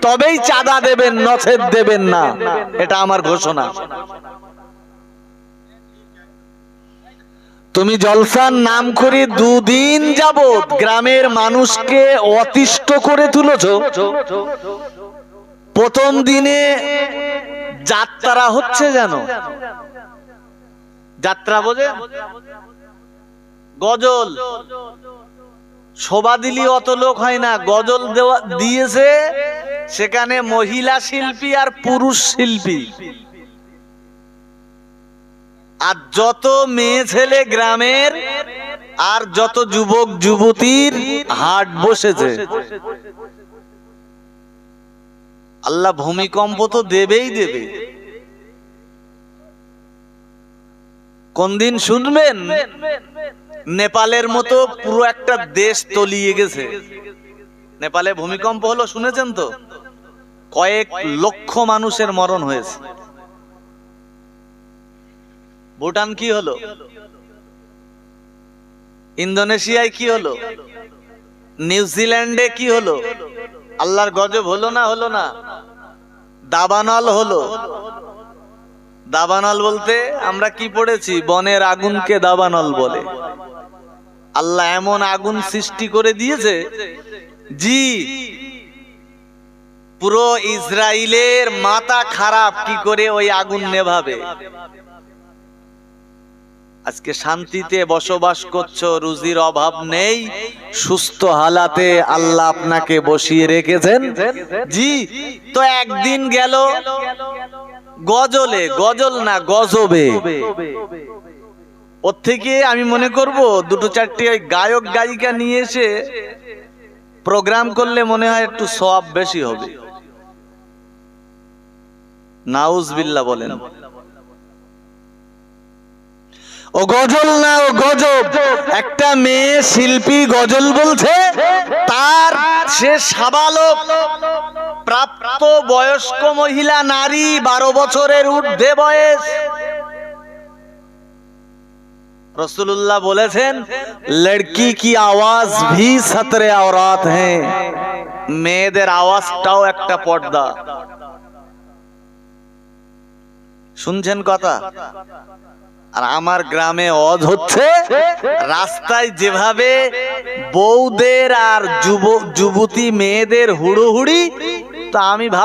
তবেই চাঁদা দেবেন, নচেত দেবেন না। এটা আমার ঘোষণা। তুমি জলসার নাম করে দুদিন যাবত গ্রামের মানুষকে অতিষ্ঠ করে তুলেছো। প্রথম দিনে যাত্রা হচ্ছে, জানো যাত্রা বোঝে, গজল শোভা দিলি অত লোক হয় না, গজল দেওয়া দিয়েছে সেখানে মহিলা শিল্পী আর পুরুষ শিল্পী, আর যত মেয়ে ছেলে গ্রামের আর যত যুবক যুবতীর হাট বসেছে। আল্লাহ ভূমিকম্প তো দেবেই দেবে। কোন দিন শুনবেন নেপালের মতো পুরো একটা দেশ তলিয়ে গেছে। নেপালে ভূমিকম্প হলো, শুনেছেন তো? কয়েক লক্ষ মানুষের মরণ হয়েছে। ভুটান কি হলো? ইন্দোনেশিয়ায় কি হলো? নিউজিল্যান্ডে কি হলো? আল্লাহর গজব হলো না? হলো না? দাবানল হলো। দাবানল বলতে আমরা কি পড়েছি? বনের আগুনকে দাবানল বলে। আল্লাহ এমন আগুন সৃষ্টি করে দিয়েছে, জি পুরো ইসরায়েলের মাথা খারাপ, কি করে ওই আগুন নেভাবে। আজকে শান্তিতে বসবাস করছো, রুজির অভাব নেই, সুস্থ হালাতে আল্লাহ আপনাকে বসিয়ে রেখেছেন, জি। তো একদিন গেল গজলে, গজল না গজবে, ওর থেকে আমি মনে করব দুটো চারটি গায়ক গায়িকা নিয়ে এসে প্রোগ্রাম করলে মনে হয় একটু সওয়াব বেশি হবে। নাউজুবিল্লাহ বলেন। ও গজল না, ও গজব। একটা মেয়ে শিল্পী গজল বলছে, তার সে সাবালক প্রাপ্ত বয়স্ক মহিলা নারী, 12 বছরের ঊর্ধ্বে বয়স। রাসূলুল্লাহ বলেছেন, লড়কি কি আওয়াজ ভি সতরে আওরাত হ্যাঁ, মেয়েদের আওয়াজটাও একটা পর্দা। শুনছেন কথা? আর আমার গ্রামে অজ হচ্ছে, রাস্তায় যেভাবে বউদের আর যুবতী মেয়েদের হুড়োহুড়ি, তা আমি ভাব